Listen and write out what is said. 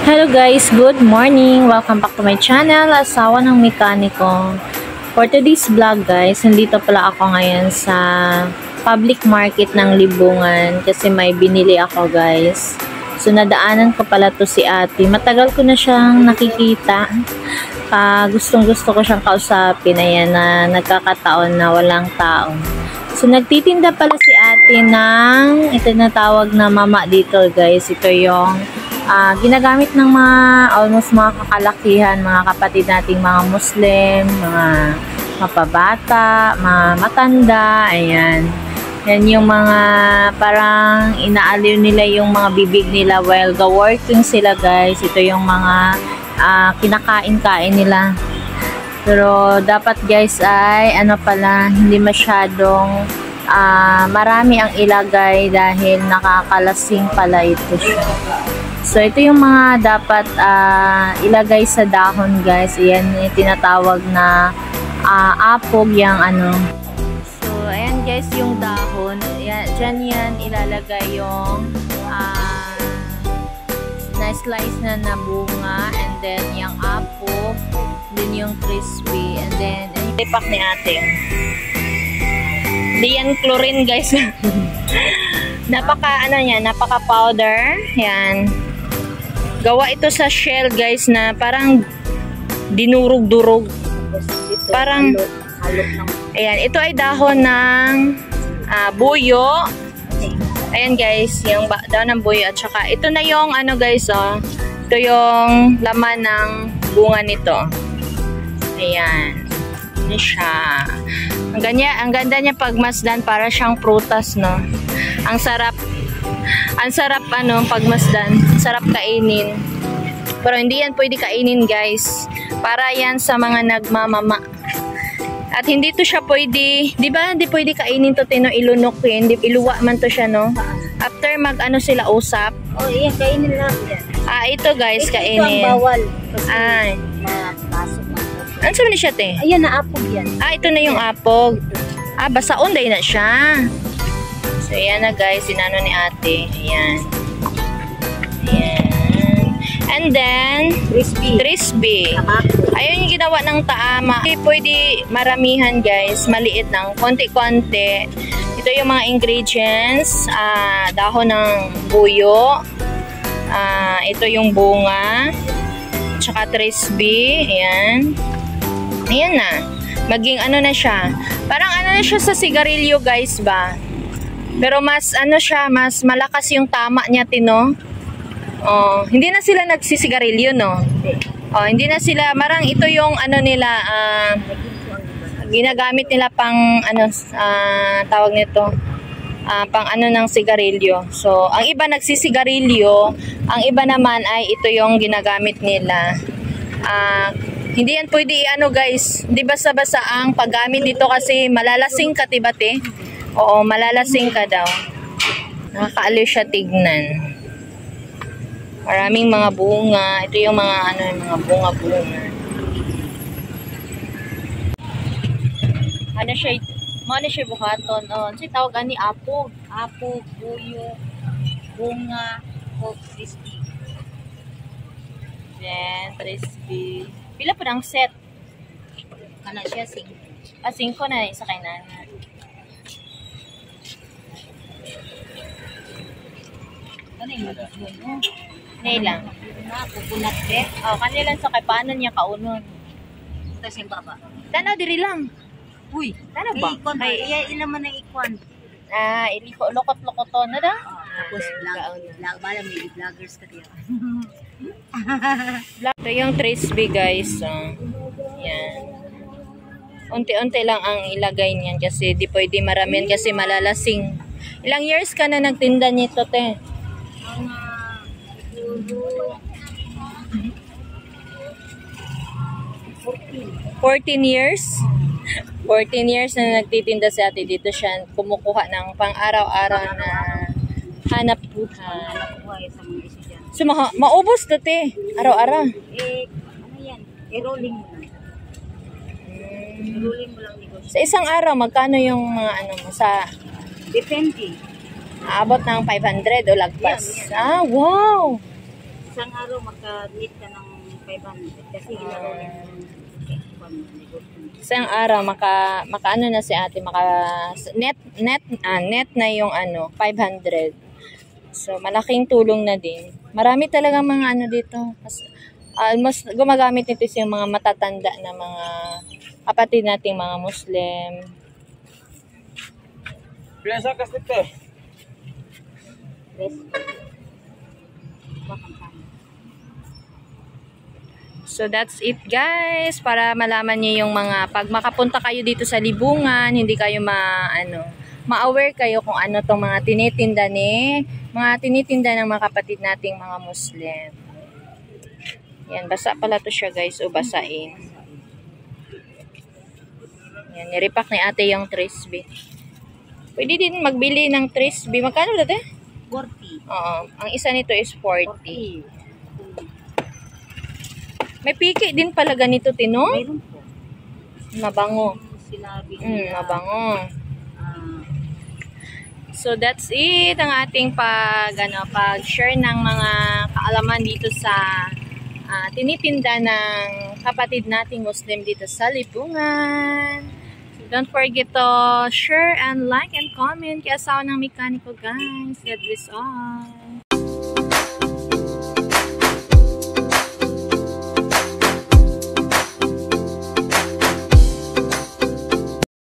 Hello guys, good morning! Welcome back to my channel, Asawa ng Mekaniko. For today's vlog guys, nandito pala ako ngayon sa public market ng Libungan kasi may binili ako guys. So nadaanan ko pala to si ate. Matagal ko na siyang nakikita. Gustong gusto ko siyang kausapin. Ayan na nagkakataon na walang tao. So nagtitinda pala si ate ng itinatawag na mama dito guys. Ito yung ginagamit ng almost mga kakalakihan, mga kapatid nating mga Muslim, mga mapabata, mga matanda, ayan. Yan yung mga parang inaaliw nila yung mga bibig nila while working sila guys. Ito yung mga kinakain-kain nila. Pero dapat guys ay ano pala, hindi masyadong marami ang ilagay dahil nakakalasing pala ito siya. So, ito yung mga dapat ilagay sa dahon, guys. Ayan, yung tinatawag na apog yung ano. So, ayan guys, yung dahon. Ayan, dyan yan ilalagay yung na-slice na bunga. And then, yung apog. Then, yung crispy. And then, yung tipak ni ate. Hindi yan chlorine, guys. Napaka powder. Yan. Gawa ito sa shell guys na parang dinurog-durog. Parang ayan, ito ay dahon ng buyo. Ayan guys, yung dahon ng buyo at saka ito na yung ano guys, oh. Ito yung laman ng bunga nito. Ayan. Yan siya. Ang ganda niya pag masdan, para siyang prutas, no. Ang sarap pagmasdan. Sarap kainin. Pero hindi yan pwede kainin guys. Para yan sa mga nagmamama. At hindi to siya pwede, di ba? Hindi pwede kainin to, tino, ilunok eh. Hindi, iluwa man to siya, no? After sila usap. Oh, iya, kainin lang yan. Ito guys, kainin. Ito ang bawal. Kasi mapasok na. Ano sabi niya siya, te? Ayan, naapog yan. Ito na yung apog. Basaon day na siya. So, ayan na guys, sinano ni ate. Ayan. Ayan. And then, crispy. Ayun yung ginawa ng taama. Pwede maramihan guys, maliit lang. Konti-konti. Ito yung mga ingredients. Dahon ng buyo. Ito yung bunga. Tsaka crispy. Ayan. Ayan na. Maging ano na siya. Parang ano na siya sa sigarilyo guys ba. Pero mas ano siya, mas malakas yung tama niya, tino. Oh, hindi na sila nagsisigarilyo, no. Oh, hindi na sila, marang ito yung ano nila, ginagamit nila pang ano, tawag nito, pang ano ng sigarilyo. So, ang iba nagsisigarilyo, ang iba naman ay ito yung ginagamit nila. Hindi yan pwede ano guys, hindi basta-basta ang paggamit nito kasi malalasing ka, tibate. Oo, malalasing ka daw. Nakakaaliw siya tignan. Maraming mga bunga. Ito yung mga ano, mga bunga-bunga. Ano siya buhaton. Oh, kasi tawagan ni apog. Apog, buyo, bunga, crispy. Then, crispy. Pila po ng set? Kana siya, 5. 5 na isa kay nana. Ano yung buyo? Nilang. Coconut bread. Oh, kanilang sa kay paano niya kaunon. Tapos yung baba. Tanaw diri lang. Uy, Tanaw ba? Kaya ilaman ng ikwan. Iliko lokot-lokoton na da. Tapos bala may vloggers ka diya. Ito yung crispy guys. Yan. Unti-unti lang ang ilagay niyan kasi di pwede maramihan kasi malalasing. Ilang years ka na nagtinda nito, te? 14 years? 14 years na nagtitinda si ate. Dito siya kumukuha ng pang-araw-araw na hanap buhay. So, maubos to, te. Araw-araw. Ano yan? I-rolling mo lang. I-rolling mo lang negosyo. Sa isang araw, magkano yung mga ano mo sa... Depende. Aabot ng 500 o lagpas. Yan. Wow! isang araw magka-meet ka ng 500 kasi ilaro yung isang araw maka ano na si ate, maka net na yung 500. So malaking tulong na din. Marami talaga mga dito. Almost gumagamit nito yung mga matatanda na mga kapatid nating mga Muslim. Pinasa kasite. So that's it guys, para malaman niyo yung mga pag makapunta kayo dito sa Libungan, hindi kayo ma-aware kayo kung ano tong mga tinitinda ng mga kapatid nating mga Muslim. Yan, basa pala to siya guys, o basain. Yan, nirepack ni ate yung trisby. Pwede din magbili ng trisby. Magkano dati? 40. Oo, ang isa nito is 40. May piki din pala ganito, Tino? Mayroon po. Mabango. Sinabi nila. Mabango. So that's it ang ating pag-share ng mga kaalaman dito sa tinitinda ng kapatid nating Muslim dito sa Libungan. So don't forget to share and like and comment kay Asawa ng Mekaniko guys. God bless all.